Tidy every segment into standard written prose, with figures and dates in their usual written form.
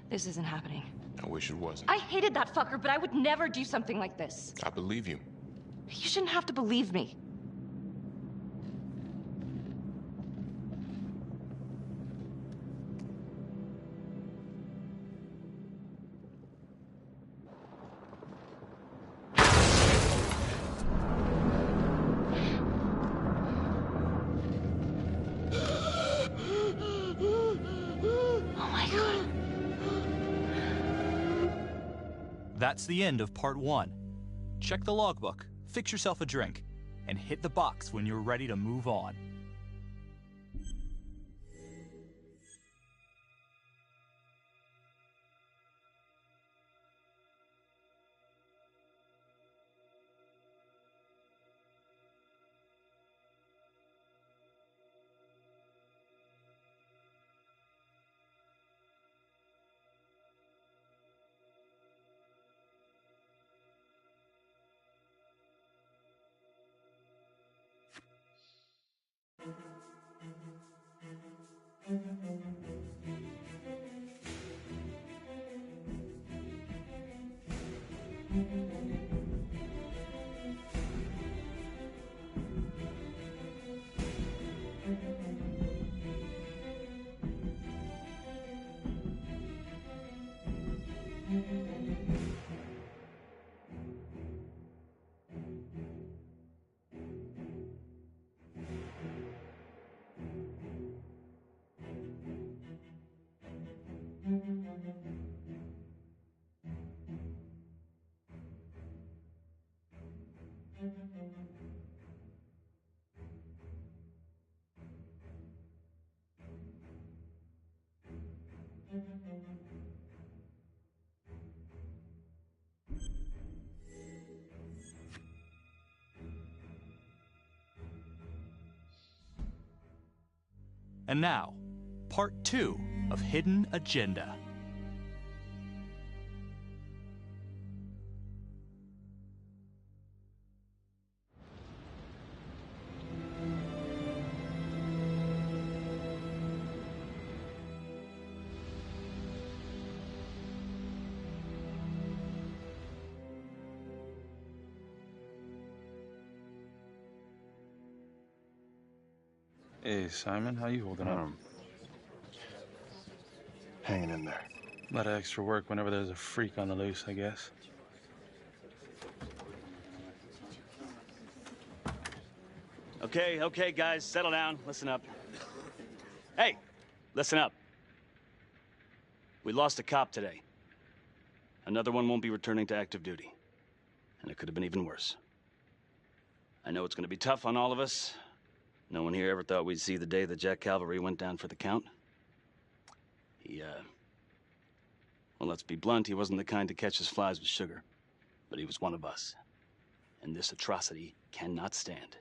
This isn't happening. I wish it wasn't. I hated that fucker, but I would never do something like this. I believe you. You shouldn't have to believe me. That's the end of part 1. Check the logbook, fix yourself a drink, and hit the box when you're ready to move on. And now, part 2 of Hidden Agenda. Hey, Simon, how you holding up? Hanging in there. A lot of extra work whenever there's a freak on the loose, I guess. Okay, guys, settle down. Listen up. Hey, listen up. We lost a cop today. Another one won't be returning to active duty. And it could have been even worse. I know it's going to be tough on all of us. No one here ever thought we'd see the day that Jack Cavalry went down for the count. Well, let's be blunt, he wasn't the kind to catch his flies with sugar. But he was one of us. And this atrocity cannot stand.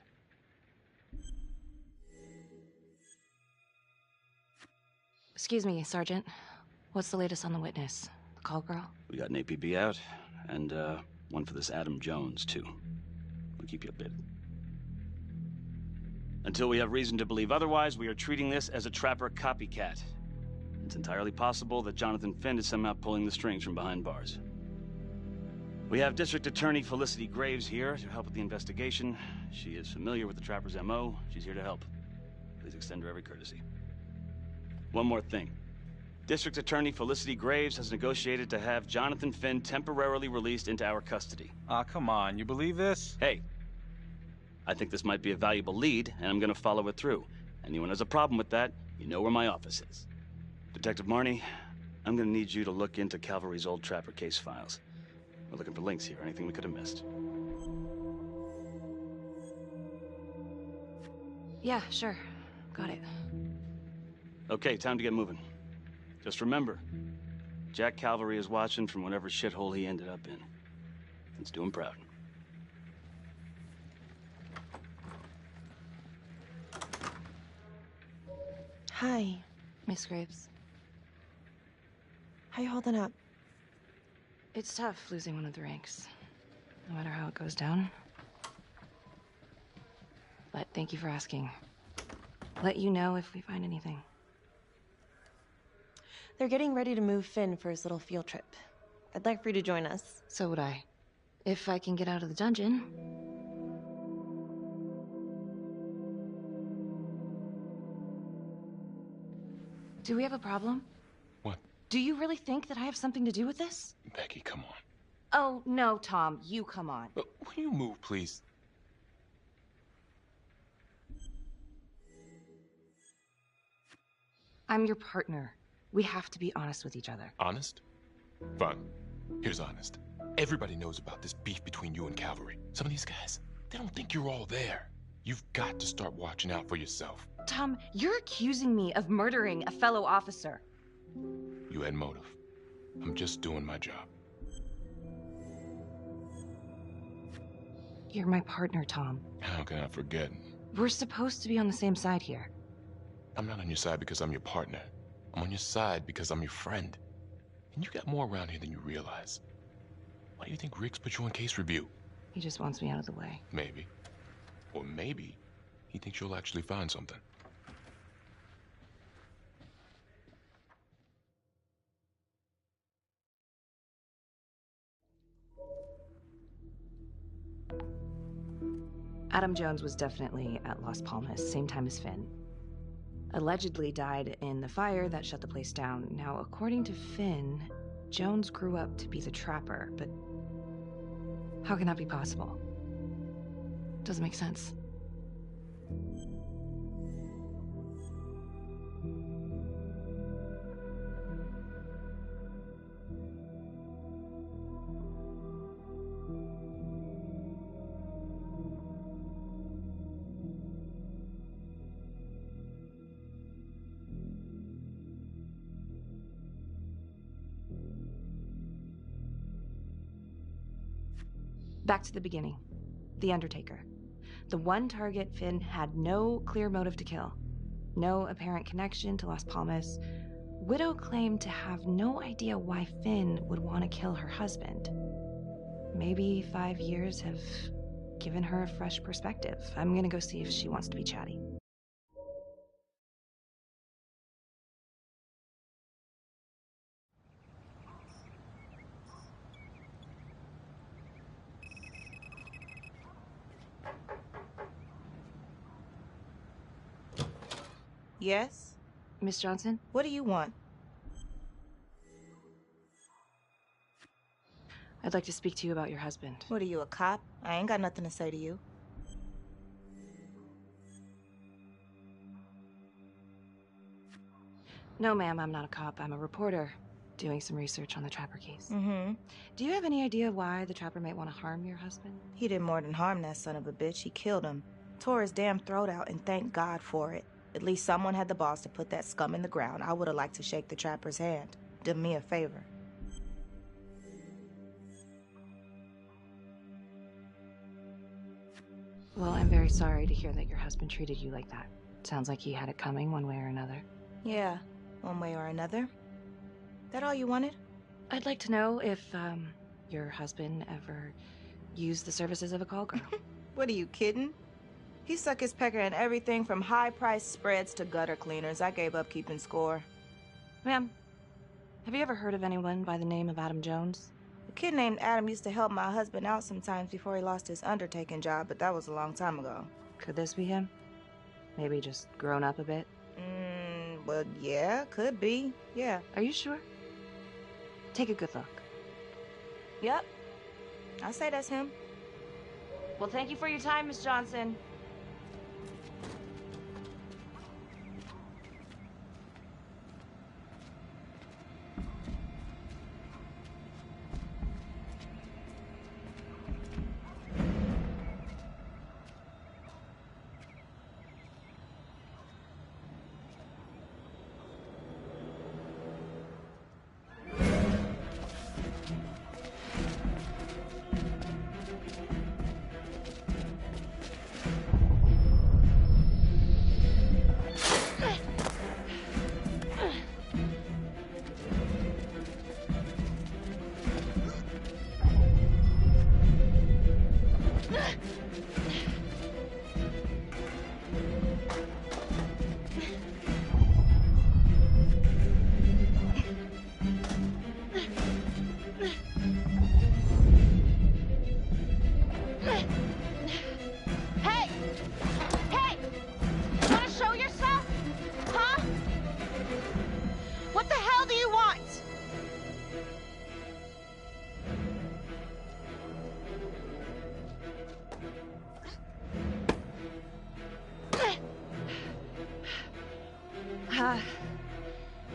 Excuse me, Sergeant. What's the latest on the witness? The call girl? We got an APB out, and one for this Adam Jones, too. We'll keep you updated. Until we have reason to believe otherwise, we are treating this as a trapper copycat. It's entirely possible that Jonathan Finn is somehow pulling the strings from behind bars. We have District Attorney Felicity Graves here to help with the investigation. She is familiar with the trapper's MO. She's here to help. Please extend her every courtesy. One more thing. District Attorney Felicity Graves has negotiated to have Jonathan Finn temporarily released into our custody. Ah, come on, you believe this? Hey, I think this might be a valuable lead, and I'm gonna follow it through. Anyone has a problem with that, you know where my office is. Detective Marnie, I'm gonna need you to look into Cavalry's old trapper case files. We're looking for links here, anything we could have missed. Yeah, sure. Got it. Okay, time to get moving. Just remember, Jack Cavalry is watching from whatever shithole he ended up in. Let's do him proud. Hi. Miss Graves. How you holding up? It's tough losing one of the ranks, no matter how it goes down. But thank you for asking. Let you know if we find anything. They're getting ready to move Finn for his little field trip. I'd like for you to join us. So would I. If I can get out of the dungeon. Do we have a problem? What? Do you really think that I have something to do with this? Becky, come on. Oh, no, Tom. You come on. Will you move, please? I'm your partner. We have to be honest with each other. Honest? Fine. Here's honest. Everybody knows about this beef between you and Cavalry. Some of these guys, they don't think you're all there. You've got to start watching out for yourself. Tom, you're accusing me of murdering a fellow officer. You had motive. I'm just doing my job. You're my partner, Tom. How can I forget? We're supposed to be on the same side here. I'm not on your side because I'm your partner. I'm on your side because I'm your friend. And you got more around here than you realize. Why do you think Riggs put you on case review? He just wants me out of the way. Maybe. Or maybe he thinks you'll actually find something. Adam Jones was definitely at Las Palmas, same time as Finn. Allegedly died in the fire that shut the place down. Now, according to Finn, Jones grew up to be the trapper, but how can that be possible? Doesn't make sense. Back to the beginning. The Undertaker. The one target Finn had no clear motive to kill. No apparent connection to Las Palmas. Widow claimed to have no idea why Finn would want to kill her husband. Maybe 5 years have given her a fresh perspective. I'm gonna go see if she wants to be chatty. Yes? Miss Johnson? What do you want? I'd like to speak to you about your husband. What are you, a cop? I ain't got nothing to say to you. No, ma'am, I'm not a cop. I'm a reporter doing some research on the Trapper case. Mm-hmm. Do you have any idea why the Trapper might want to harm your husband? He did more than harm that son of a bitch. He killed him. Tore his damn throat out, and thank God for it. At least someone had the balls to put that scum in the ground. I would have liked to shake the Trapper's hand. Did me a favor. Well, I'm very sorry to hear that your husband treated you like that. Sounds like he had it coming one way or another. Yeah, one way or another. That all you wanted? I'd like to know if, your husband ever used the services of a call girl. What are you kidding? He suck his pecker in everything from high-priced spreads to gutter cleaners. I gave up keeping score. Ma'am, have you ever heard of anyone by the name of Adam Jones? A kid named Adam used to help my husband out sometimes before he lost his undertaking job, but that was a long time ago. Could this be him? Maybe just grown up a bit? Well, yeah, could be. Yeah. Are you sure? Take a good look. Yep. I say that's him. Well, thank you for your time, Miss Johnson.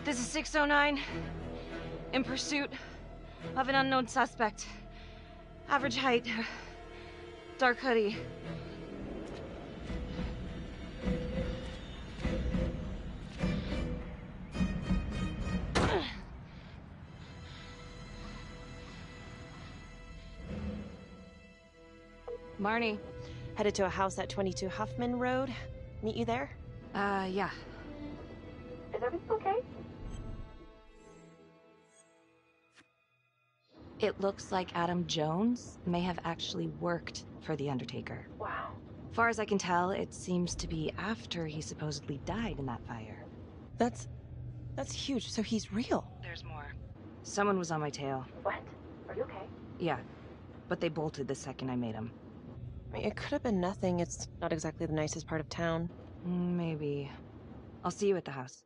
This is 609. In pursuit of an unknown suspect. Average height. Dark hoodie. Marnie. Headed to a house at 22 Huffman Road. Meet you there? Yeah. Is everything okay? It looks like Adam Jones may have actually worked for the Undertaker. Wow. Far as I can tell, it seems to be after he supposedly died in that fire. That's huge. So he's real. There's more. Someone was on my tail. What? Are you okay? Yeah, but they bolted the second I made them. I mean, it could have been nothing. It's not exactly the nicest part of town. Maybe. I'll see you at the house.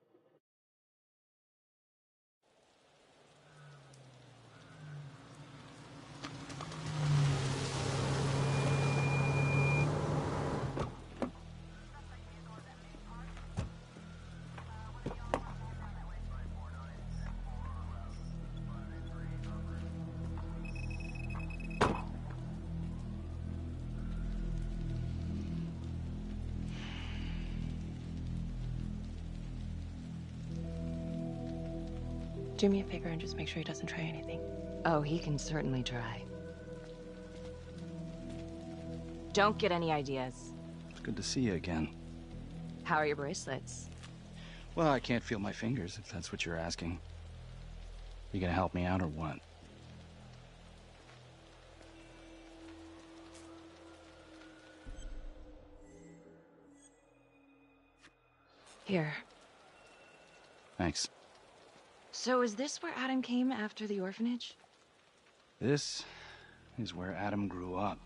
Do me a favor and just make sure he doesn't try anything. Oh, he can certainly try. Don't get any ideas. It's good to see you again. How are your bracelets? Well, I can't feel my fingers, if that's what you're asking. You gonna help me out or what? Here. Thanks. So is this where Adam came after the orphanage? This is where Adam grew up.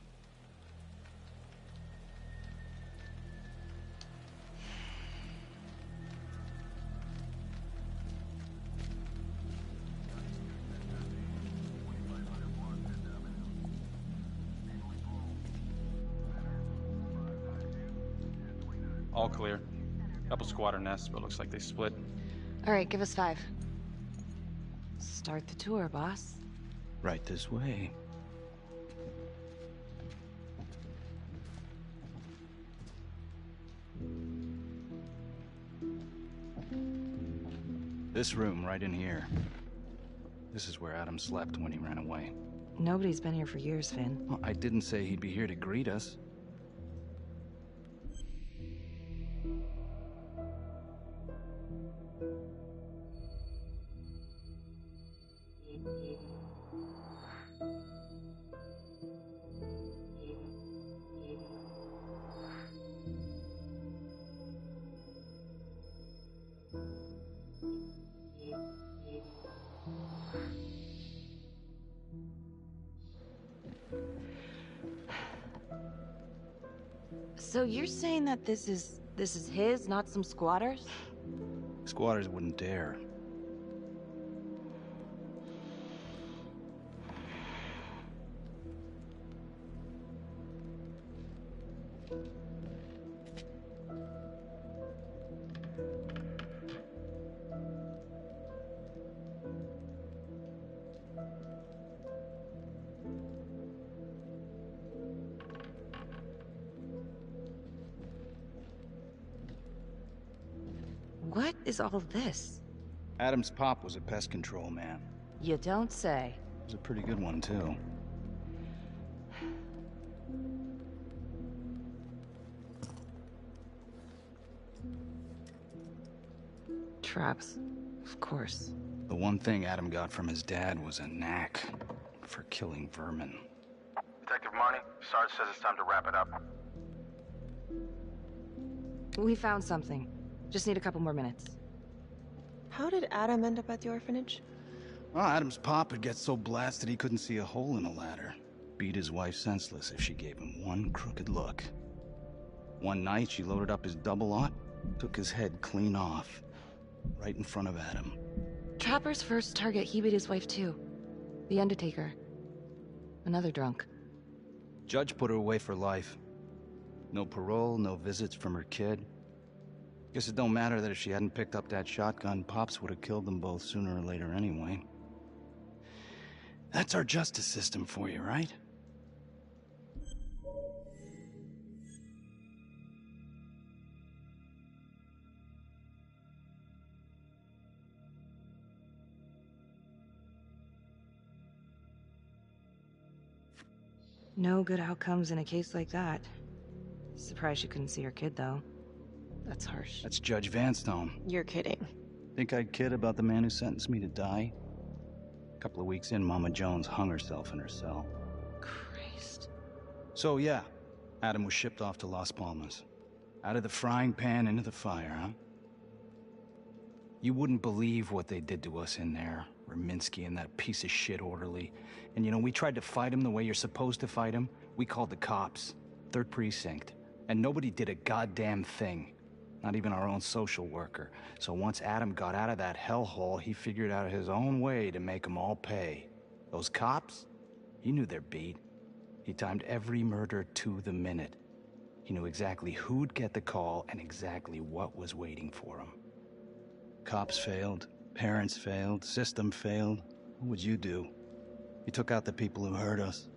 All clear. Couple squatter nests, but looks like they split. All right, give us 5. Start the tour, boss. Right this way. This room right in here. This is where Adam slept when he ran away. Nobody's been here for years, Finn. Well, I didn't say he'd be here to greet us. So you're saying that this is his, not some squatters? Squatters wouldn't dare. What is all this? Adam's pop was a pest control man. You don't say. He was a pretty good one, too. Traps, of course. The one thing Adam got from his dad was a knack for killing vermin. Detective Marnie, Sarge says it's time to wrap it up. We found something. Just need a couple more minutes. How did Adam end up at the orphanage? Well, Adam's pop would get so blasted he couldn't see a hole in a ladder. Beat his wife senseless if she gave him one crooked look. One night, she loaded up his double-aught, took his head clean off, right in front of Adam. Trapper's first target, he beat his wife too. The Undertaker. Another drunk. Judge put her away for life. No parole, no visits from her kid. Guess it don't matter that if she hadn't picked up that shotgun, Pops would have killed them both sooner or later anyway. That's our justice system for you, right? No good outcomes in a case like that. Surprised she couldn't see her kid, though. That's harsh. That's Judge Vanstone. You're kidding. Think I'd kid about the man who sentenced me to die? A couple of weeks in, Mama Jones hung herself in her cell. Christ. So yeah, Adam was shipped off to Las Palmas. Out of the frying pan into the fire, huh? You wouldn't believe what they did to us in there. Raminsky and that piece of shit orderly. And you know, we tried to fight him the way you're supposed to fight him. We called the cops. 3rd Precinct. And nobody did a goddamn thing. Not even our own social worker. So once Adam got out of that hellhole, he figured out his own way to make them all pay. Those cops? He knew their beat. He timed every murder to the minute. He knew exactly who'd get the call and exactly what was waiting for him. Cops failed. Parents failed. System failed. What would you do? He took out the people who hurt us.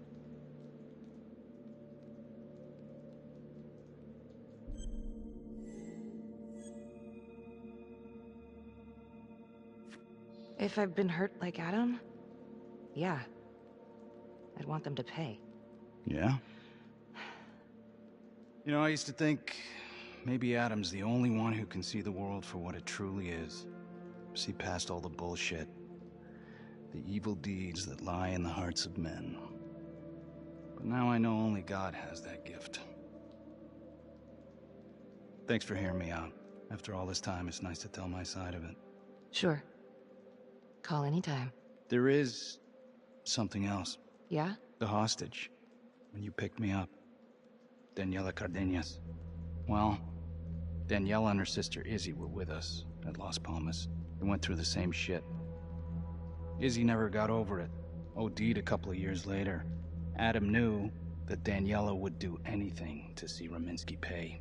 If I've been hurt like Adam, yeah. I'd want them to pay. Yeah? You know, I used to think maybe Adam's the only one who can see the world for what it truly is. See past all the bullshit. The evil deeds that lie in the hearts of men. But now I know only God has that gift. Thanks for hearing me out. After all this time, it's nice to tell my side of it. Sure. Call anytime. There is something else. Yeah? The hostage. When you picked me up. Daniela Cardenas. Well, Daniela and her sister Izzy were with us at Las Palmas. They went through the same shit. Izzy never got over it. OD'd a couple of years later. Adam knew that Daniela would do anything to see Raminsky pay.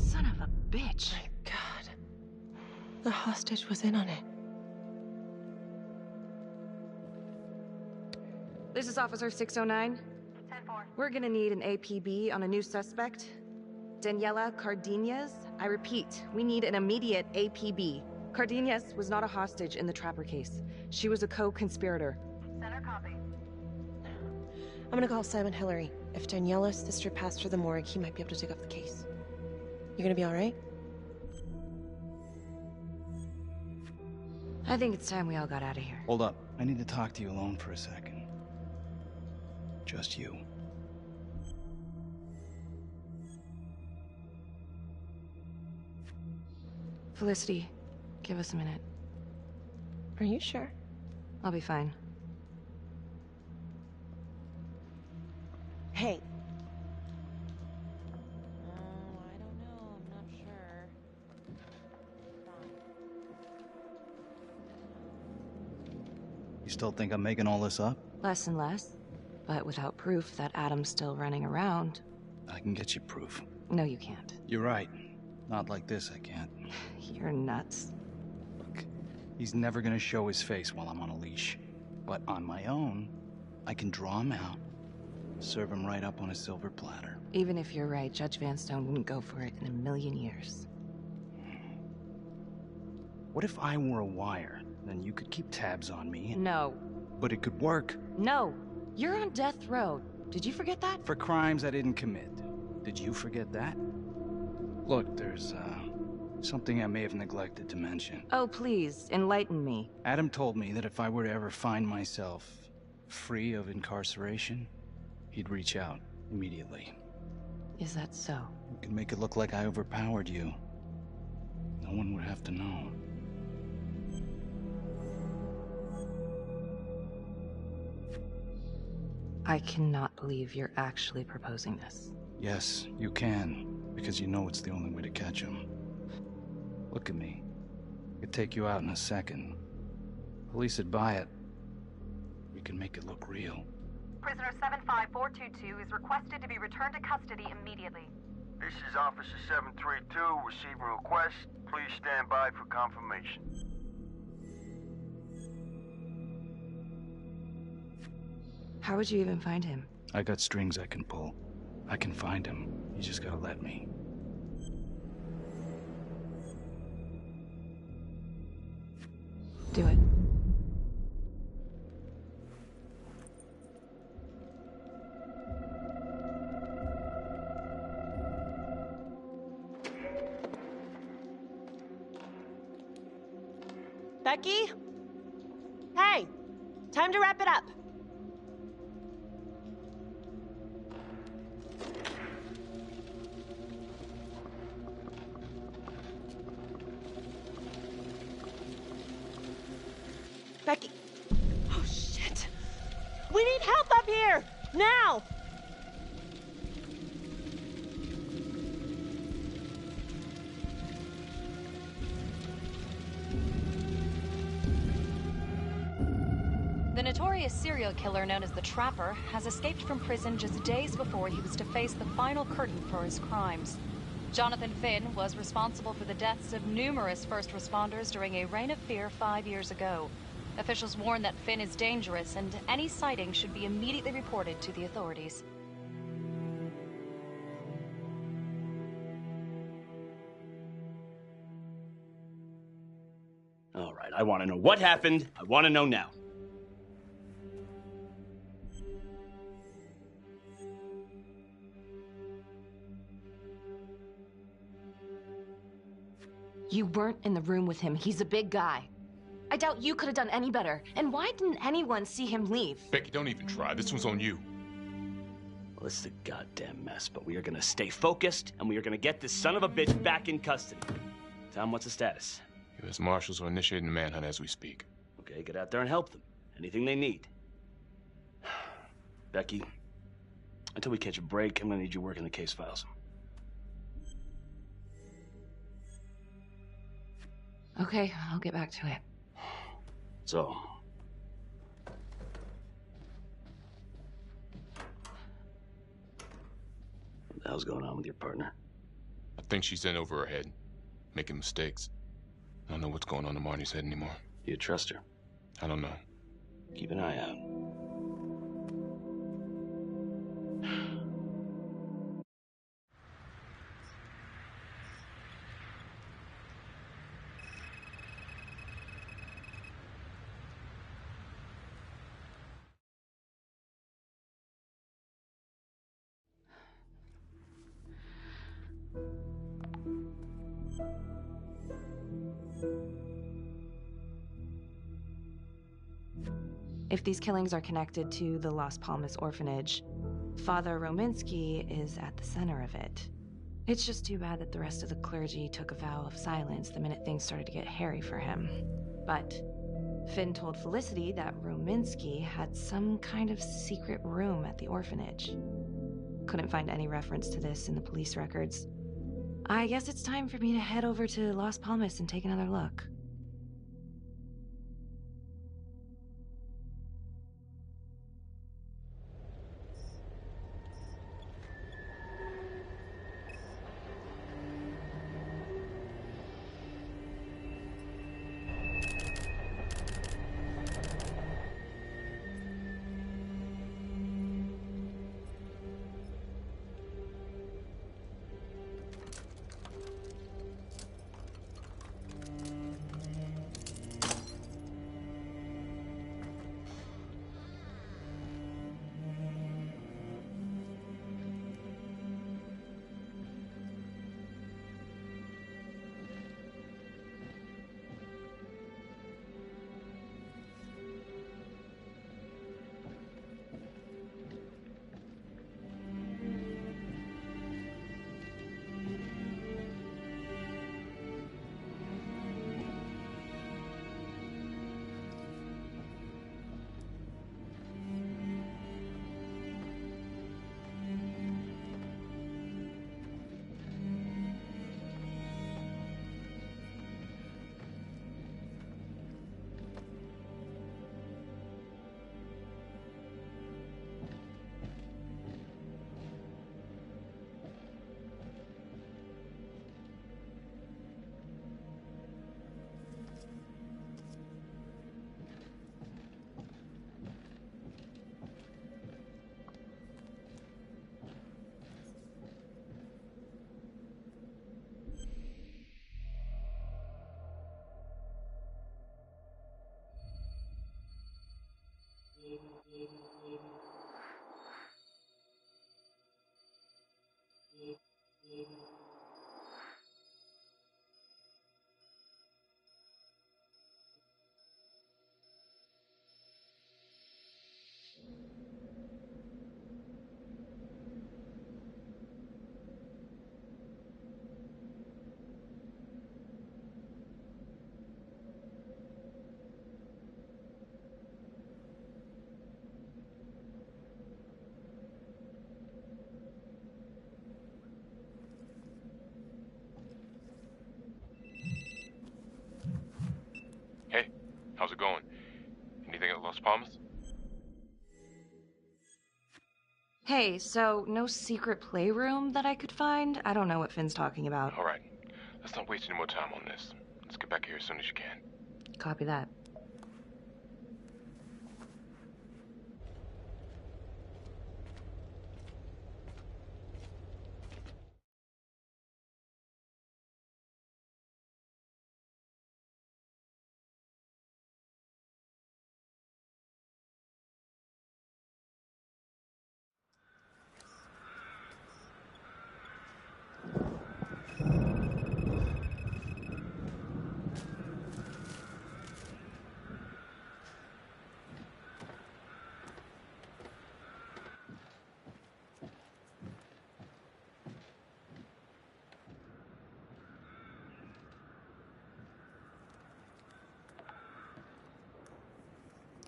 Son of a bitch. My God. The hostage was in on it. This is Officer 609. 10-4. We're gonna need an APB on a new suspect. Daniela Cardenas. I repeat, we need an immediate APB. Cardenas was not a hostage in the Trapper case. She was a co-conspirator. Center copy. I'm gonna call Simon Hillary. If Daniela's sister passed through the morgue, he might be able to take off the case. You gonna be all right? I think it's time we all got out of here. Hold up. I need to talk to you alone for a second. Just you. Felicity, give us a minute. Are you sure? I'll be fine. Hey. I don't know. I'm not sure. You still think I'm making all this up? Less and less. But without proof that Adam's still running around... I can get you proof. No, you can't. You're right. Not like this, I can't. You're nuts. Look, he's never gonna show his face while I'm on a leash. But on my own, I can draw him out, serve him right up on a silver platter. Even if you're right, Judge Vanstone wouldn't go for it in a million years. What if I were a wire? Then you could keep tabs on me. No. But it could work. No. You're on death row. Did you forget that? For crimes I didn't commit. Did you forget that? Look, there's, something I may have neglected to mention. Oh, please, enlighten me. Adam told me that if I were to ever find myself free of incarceration, he'd reach out immediately. Is that so? You could make it look like I overpowered you. No one would have to know. I cannot believe you're actually proposing this. Yes, you can, because you know it's the only way to catch him. Look at me. I could take you out in a second. Police would buy it. We can make it look real. Prisoner 75422 is requested to be returned to custody immediately. This is Officer 732 receiving request. Please stand by for confirmation. How would you even find him? I got strings I can pull. I can find him. You just gotta let me. Do it. Becky? Hey! Time to wrap it up. Becky. Oh, shit. We need help up here! Now! The notorious serial killer known as the Trapper has escaped from prison just days before he was to face the final curtain for his crimes. Jonathan Finn was responsible for the deaths of numerous first responders during a reign of fear 5 years ago. Officials warn that Finn is dangerous and any sighting should be immediately reported to the authorities. All right, I want to know what happened. I want to know now. You weren't in the room with him. He's a big guy. I doubt you could have done any better. And why didn't anyone see him leave? Becky, don't even try. This one's on you. Well, it's a goddamn mess, but we are gonna stay focused, and we are gonna get this son of a bitch back in custody. Tom, what's the status? U.S. Marshals are initiating the manhunt as we speak. Okay, get out there and help them. Anything they need. Becky, until we catch a break, I'm gonna need you working the case files. Okay, I'll get back to it. So, what the hell's going on with your partner? I think she's in over her head, making mistakes. I don't know what's going on in Marnie's head anymore. Do you trust her? I don't know. Keep an eye out. If these killings are connected to the Las Palmas orphanage, Father Rominsky is at the center of it. It's just too bad that the rest of the clergy took a vow of silence the minute things started to get hairy for him. But Finn told Felicity that Rominsky had some kind of secret room at the orphanage. Couldn't find any reference to this in the police records. I guess it's time for me to head over to Las Palmas and take another look. Hey, how's it going? Anything at Las Palmas? Hey, so no secret playroom that I could find? I don't know what Finn's talking about. All right, let's not waste any more time on this. Let's get back here as soon as you can. Copy that.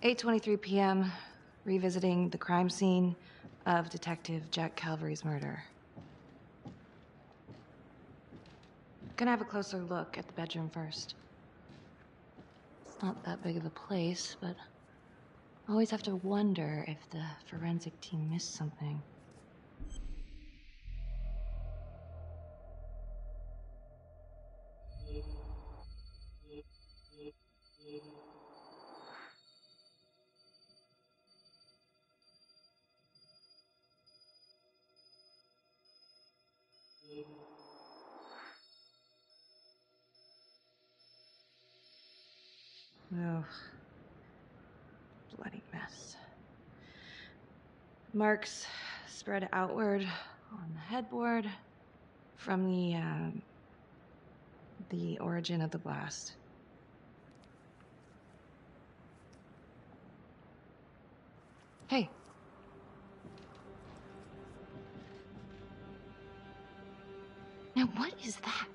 "8:23 p.m., revisiting the crime scene of Detective Jack Calvary's murder. Gonna have a closer look at the bedroom first. It's not that big of a place, but always have to wonder if the forensic team missed something. Oh, bloody mess. Marks spread outward on the headboard from the origin of the blast. Hey. Now what is that?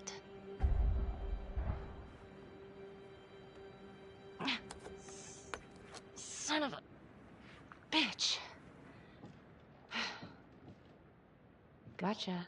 Son of a bitch. Gotcha.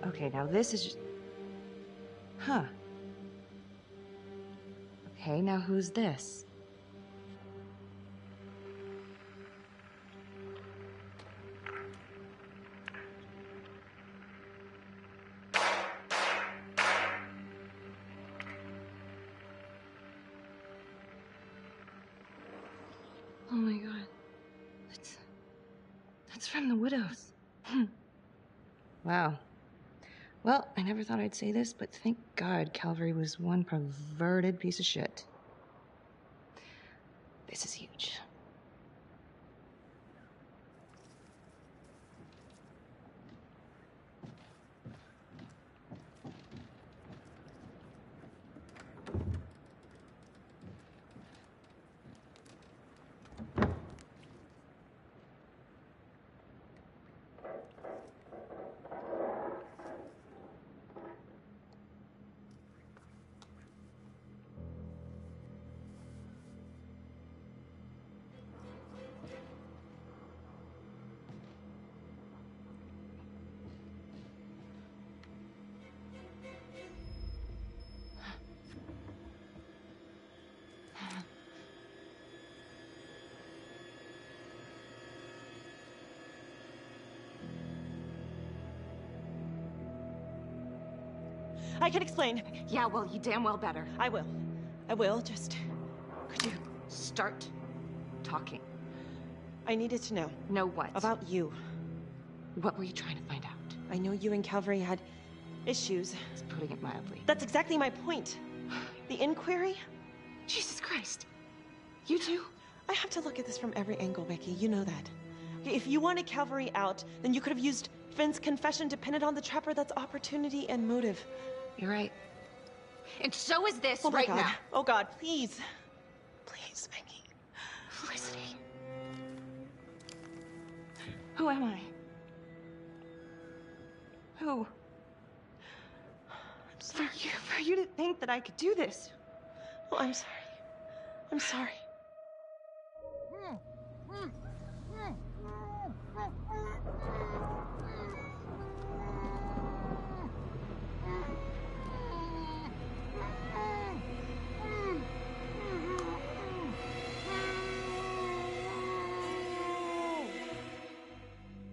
Okay, now this is just... Huh. Okay, now who's this? Oh my god. That's from the Widows. Wow. Well, I never thought I'd say this, but thank God Calvary was one perverted piece of shit. This is huge. I can explain. Yeah, well, you damn well better. I will. I will, just... Could you start talking? I needed to know. Know what? About you. What were you trying to find out? I know you and Calvary had issues. It's putting it mildly. That's exactly my point. The inquiry? Jesus Christ. You too? I have to look at this from every angle, Becky. You know that. If you wanted Calvary out, then you could have used Finn's confession to pin it on the Trapper. That's opportunity and motive. You're right. And so is this Oh my right God. now. Oh God, please. Please, Becky. Felicity. Who am I? Who? I'm sorry. For you to think that I could do this. Oh, I'm sorry. I'm sorry.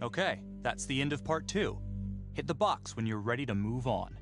Okay, that's the end of part 2. Hit the box when you're ready to move on.